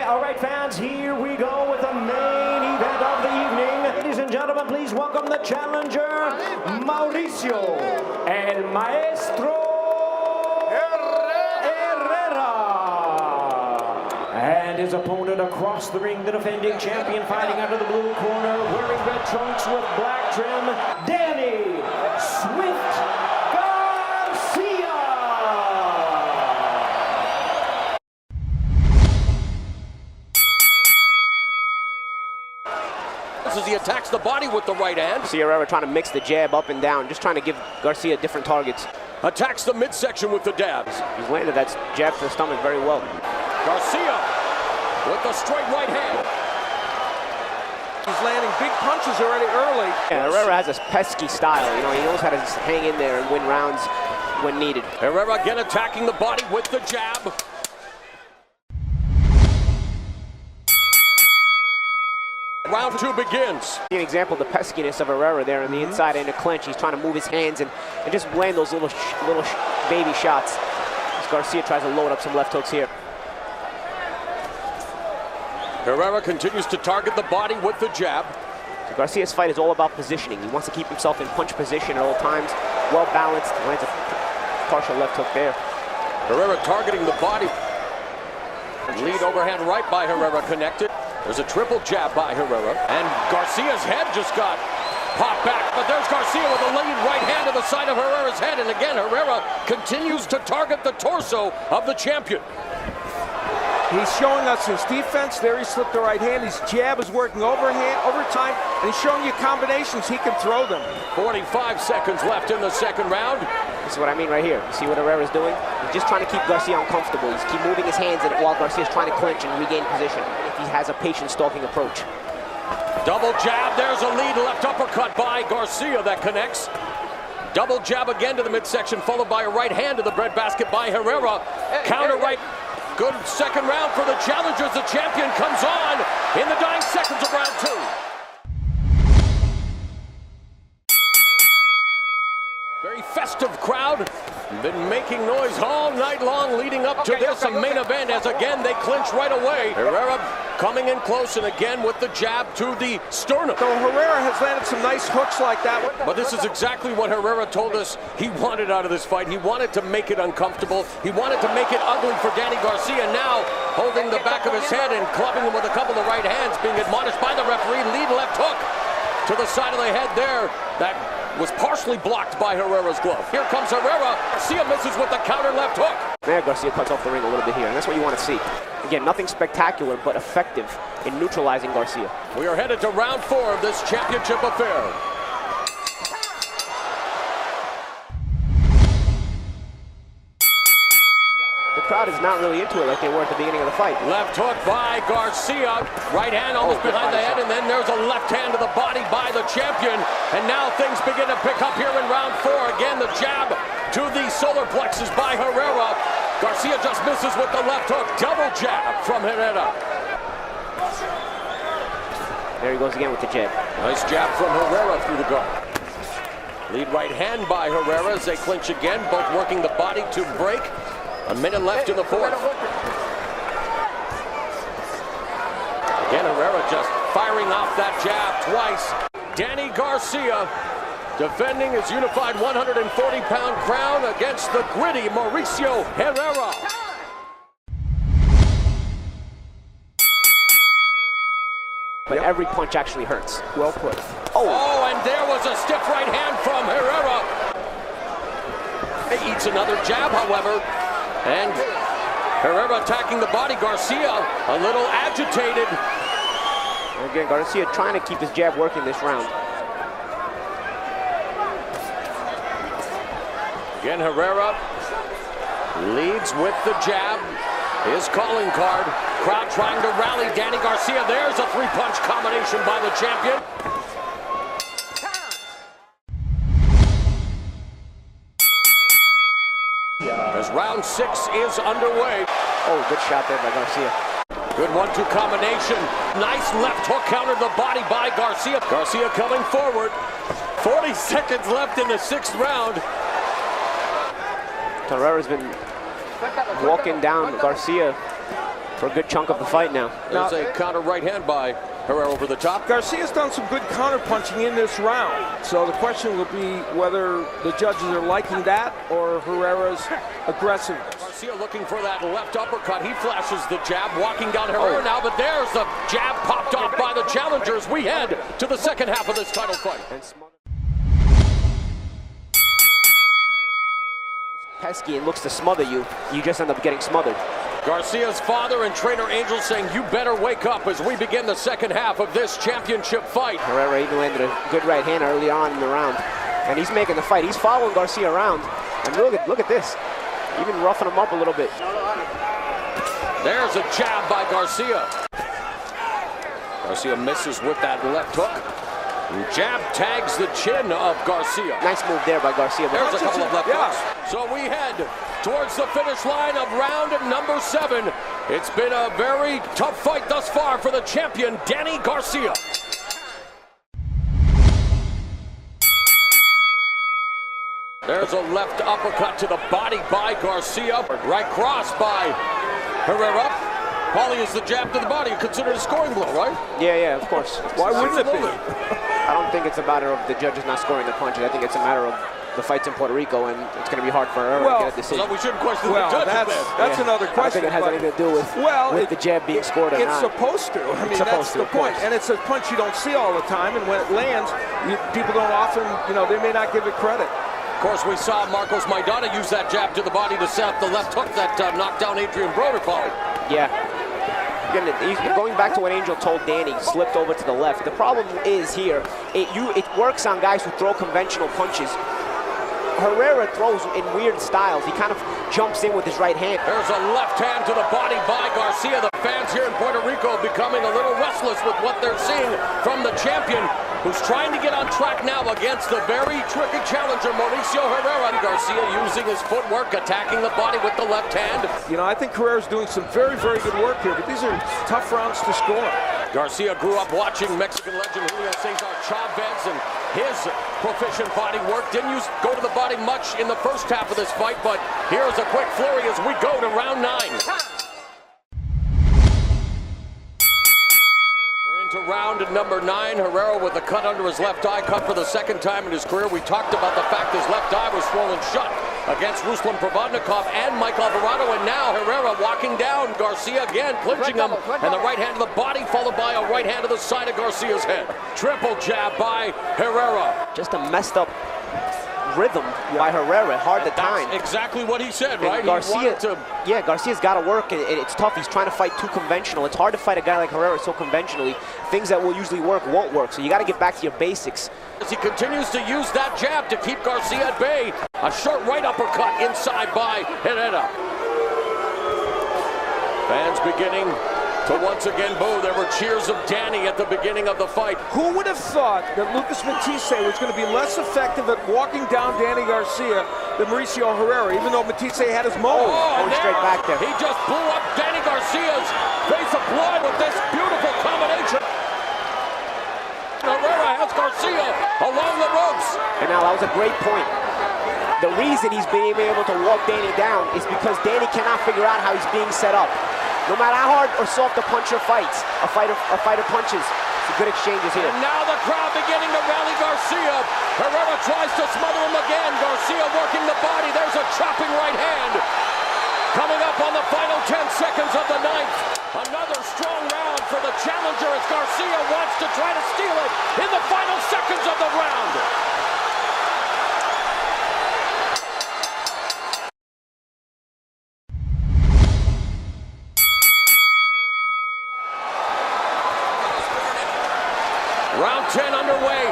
All right, fans, here we go with the main event of the evening. Ladies and gentlemen, please welcome the challenger, Maurizio, el Maestro Herrera. And his opponent across the ring, the defending champion, fighting out of the blue corner, wearing red trunks with black trim, Danny Swift Garcia. As he attacks the body with the right hand. Herrera trying to mix the jab up and down, just trying to give Garcia different targets. Attacks the midsection with the dabs. He's landed that jab to the stomach very well. Garcia with the straight right hand. He's landing big punches already early. Yeah, Herrera has a pesky style. You know, he knows how to just hang in there and win rounds when needed. Herrera again attacking the body with the jab. Round two begins. An example of the peskiness of Herrera there on the inside in a clinch. He's trying to move his hands and just land those little baby shots. As Garcia tries to load up some left hooks here. Herrera continues to target the body with the jab. So Garcia's fight is all about positioning. He wants to keep himself in punch position at all times. Well balanced. Lands a partial left hook there. Herrera targeting the body. Lead overhand right by Herrera connected. There's a triple jab by Herrera. And Garcia's head just got popped back. But there's Garcia with a lead right hand to the side of Herrera's head. And again, Herrera continues to target the torso of the champion. He's showing us his defense. There he slipped the right hand. His jab is working overtime, and he's showing you combinations. He can throw them. 45 seconds left in the second round. This is what I mean right here. You see what Herrera's doing? He's just trying to keep Garcia uncomfortable. He's keep moving his hands in while Garcia's trying to clinch and regain position. If he has a patient stalking approach. Double jab. There's a lead left uppercut by Garcia that connects. Double jab again to the midsection, followed by a right hand to the breadbasket by Herrera. Counter right. Good second round for the challengers. The champion comes on in the dying seconds of round two. Very festive crowd. Been making noise all night long leading up to this main event as again they clinch right away. Herrera coming in close and again with the jab to the sternum. So Herrera has landed some nice hooks like that. But this is exactly what Herrera told us he wanted out of this fight. He wanted to make it uncomfortable. He wanted to make it ugly for Danny Garcia. Now holding the back of his head and clubbing him with a couple of right hands, being admonished by the referee. Lead left hook to the side of the head there. That was partially blocked by Herrera's glove. Here comes Herrera. Garcia misses with the counter left hook. There, Garcia cuts off the ring a little bit here, and that's what you want to see. Again, nothing spectacular, but effective in neutralizing Garcia. We are headed to round four of this championship affair. The crowd is not really into it like they were at the beginning of the fight. Left hook by Garcia. Right hand almost behind the head, and then there's a left hand to the body by the champion. And now things begin to pick up here in round four. Again, the jab to the solar plexus by Herrera. Garcia just misses with the left hook. Double jab from Herrera. There he goes again with the jab. Nice jab from Herrera through the guard. Lead right hand by Herrera as they clinch again, both working the body to break. A minute left in the fourth. Again, Herrera just firing off that jab twice. Danny Garcia defending his unified 140-pound crown against the gritty Maurizio Herrera. But every punch actually hurts. Well put. Oh, and there was a stiff right hand from Herrera. He eats another jab, however. And Herrera attacking the body. Garcia a little agitated. And again, Garcia trying to keep his jab working this round. Again, Herrera leads with the jab. His calling card. Crowd trying to rally Danny Garcia. There's a three-punch combination by the champion. As round six is underway. Oh, good shot there by Garcia. Good 1-2 combination. Nice left hook counter to the body by Garcia. Garcia coming forward. 40 seconds left in the sixth round. Herrera's been walking down Garcia for a good chunk of the fight now. There's a counter right hand by Herrera over the top. Garcia's done some good counter punching in this round. So the question will be whether the judges are liking that or Herrera's aggressiveness. Garcia looking for that left uppercut. He flashes the jab, walking down Herrera now, but there's the jab popped off by the challengers. We head to the second half of this title fight. Pesky and looks to smother you, you just end up getting smothered. Garcia's father and trainer Angel saying, you better wake up as we begin the second half of this championship fight. Herrera even landed a good right hand early on in the round. And he's making the fight. He's following Garcia around. And look at this. Even roughing him up a little bit. There's a jab by Garcia. Garcia misses with that left hook. And jab tags the chin of Garcia. Nice move there by Garcia. There's a couple of left hooks. So we head towards the finish line of round number 7. It's been a very tough fight thus far for the champion, Danny Garcia. There's a left uppercut to the body by Garcia. Right cross by Herrera. Paulie is the jab to the body. Considered a scoring blow, right? Yeah, of course. Why wouldn't it be? I don't think it's a matter of the judges not scoring the punches. I think it's a matter of the fight's in Puerto Rico, and it's going to be hard for Herrera to get a decision. So we shouldn't question the judges. That's another question. I don't think it has anything to do with the jab being scored or not. It's supposed to. I mean, that's the point. And it's a punch you don't see all the time, and when it lands, people don't often, they may not give it credit. Of course, we saw Marcos Maidana use that jab to the body to set up the left hook that knocked down Adrian Broder, Paulie. Yeah. Again, going back to what Angel told Danny, slipped over to the left. The problem is here, it works on guys who throw conventional punches. Herrera throws in weird styles. He kind of jumps in with his right hand. There's a left hand to the body by Garcia. The fans here in Puerto Rico becoming a little restless with what they're seeing from the champion, who's trying to get on track now against the very tricky challenger, Maurício Herrera. Garcia using his footwork, attacking the body with the left hand. I think Herrera's doing some very, very good work here, but these are tough rounds to score. Garcia grew up watching Mexican legend Julio Cesar Chavez and his proficient body work. Didn't go to the body much in the first half of this fight, but here's a quick flurry as we go to round 9. To round number 9, Herrera with a cut under his left eye, cut for the second time in his career. We talked about the fact his left eye was swollen shut against Ruslan Provodnikov and Mike Alvarado, and now Herrera walking down Garcia again, clinching him, and the right hand to the body followed by a right hand to the side of Garcia's head. Triple jab by Herrera. Just a messed up rhythm by Herrera, hard to time. That's exactly what he said, right? Garcia's got to work, and it's tough. He's trying to fight too conventional. It's hard to fight a guy like Herrera so conventionally. Things that will usually work won't work, so you got to get back to your basics. As he continues to use that jab to keep Garcia at bay, a short right uppercut inside by Herrera. Fans beginning to once again boo. There were cheers of Danny at the beginning of the fight. Who would have thought that Lucas Matisse was going to be less effective at walking down Danny Garcia than Maurício Herrera, even though Matisse had his moment. Going straight back there. He just blew up Danny Garcia's face of blood with this beautiful combination. Herrera has Garcia along the ropes. And now that was a great point. The reason he's being able to walk Danny down is because Danny cannot figure out how he's being set up. No matter how hard or soft a puncher fights, a fighter punches. Some good exchanges here. And now the crowd beginning to rally Garcia. Herrera tries to smother him again. Garcia working the body. There's a chopping right hand. Coming up on the final 10 seconds of the 9th. Another strong round for the challenger as Garcia wants to try to steal it in the final seconds of the round. Round 10 underway.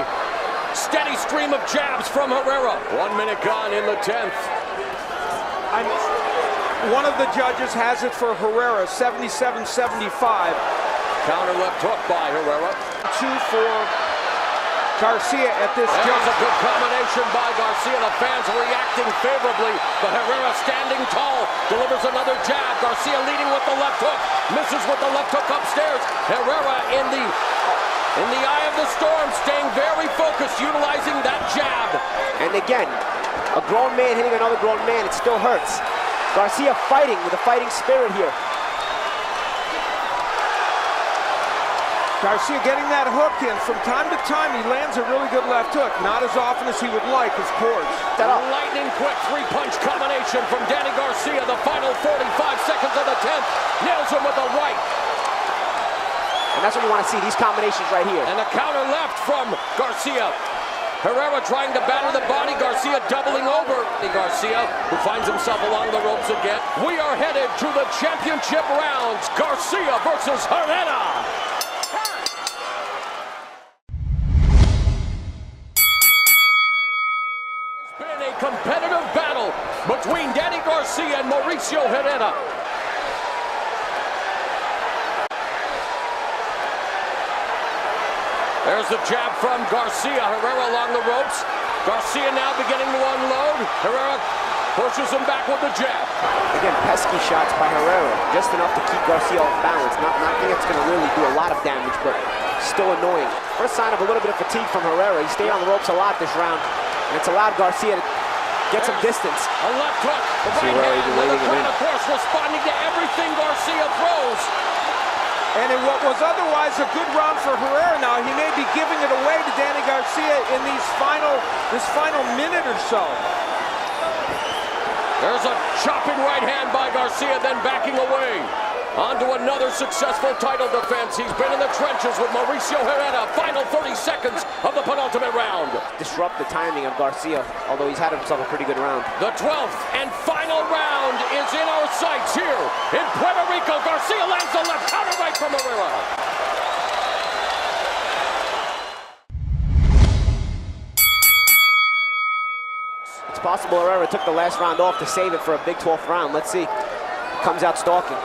Steady stream of jabs from Herrera. 1 minute gone in the 10th. One of the judges has it for Herrera, 77-75. Counter left hook by Herrera. 2 for Garcia at this There's juncture. a good combination by Garcia. The fans reacting favorably, but Herrera standing tall, delivers another jab. Garcia leading with the left hook, misses with the left hook upstairs. Herrera in the eye of the storm, staying very focused, utilizing that jab. And again, a grown man hitting another grown man, it still hurts. Garcia fighting with a fighting spirit here. Garcia getting that hook in. From time to time, he lands a really good left hook. Not as often as he would like, of course. Lightning quick three-punch combination from Danny Garcia. The final 45 seconds of the 10th. Nails him with a right. And that's what you want to see, these combinations right here. And a counter left from Garcia. Herrera trying to batter the body. Garcia doubling over. Garcia, who finds himself along the ropes again. We are headed to the championship rounds. Garcia versus Herrera. Competitive battle between Danny Garcia and Maurizio Herrera. There's the jab from Garcia. Herrera along the ropes. Garcia now beginning to unload. Herrera pushes him back with the jab. Again, pesky shots by Herrera. Just enough to keep Garcia off balance. Not think it's going to really do a lot of damage, but still annoying. First sign of a little bit of fatigue from Herrera. He stayed on the ropes a lot this round, and it's allowed Garcia to get some distance. A left hook. The right hand with the crowd, of course, responding to everything Garcia throws. And in what was otherwise a good round for Herrera now, he may be giving it away to Danny Garcia in this final minute or so. There's a chopping right hand by Garcia, then backing away. On to another successful title defense. He's been in the trenches with Maurizio Herrera. Final 30 seconds of the penultimate round. Disrupt the timing of Garcia, although he's had himself a pretty good round. The 12th and final round is in our sights here in Puerto Rico. Garcia lands the left counter right from Herrera. It's possible Herrera took the last round off to save it for a big 12th round. Let's see. Comes out stalking.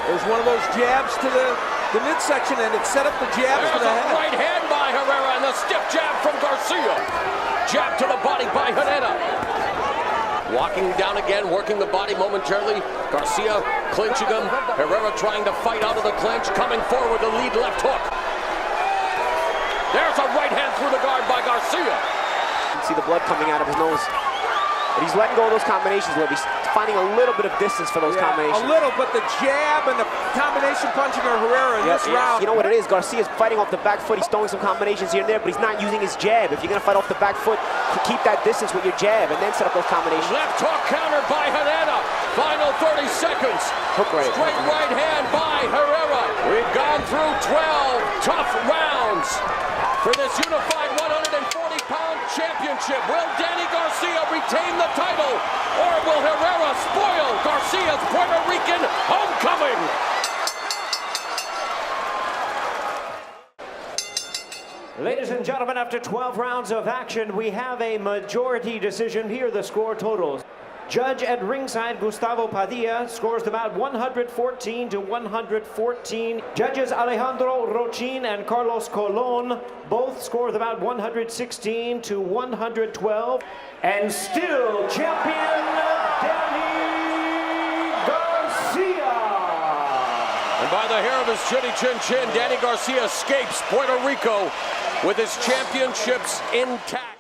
There's one of those jabs to the midsection, and it set up the jabs to the head. Right hand by Herrera and the stiff jab from Garcia. Jab to the body by Herrera. Walking down again, working the body momentarily. Garcia clinching him. Herrera trying to fight out of the clinch, coming forward, the lead left hook. There's a right hand through the guard by Garcia. You can see the blood coming out of his nose. But he's letting go of those combinations, Liv. He's finding a little bit of distance for those combinations. A little, but the jab and the combination punching of Herrera in this round. You know what it is? Garcia's fighting off the back foot. He's throwing some combinations here and there, but he's not using his jab. If you're going to fight off the back foot, keep that distance with your jab and then set up those combinations. Left hook counter by Herrera. Final 30 seconds. Hook right. Straight right hand by Herrera. We've gone through 12 tough rounds for this unified 140-pound championship. Will Danny Garcia retain the title, or will Herrera spoil Garcia's Puerto Rican homecoming? Ladies and gentlemen, after 12 rounds of action, we have a majority decision. Here are the score totals. Judge at ringside, Gustavo Padilla, scores the bout 114 to 114. Judges Alejandro Rochin and Carlos Colon both score the bout 116 to 112. And still champion, Danny Garcia. And by the hair of his chinny chin, Danny Garcia escapes Puerto Rico with his championships intact.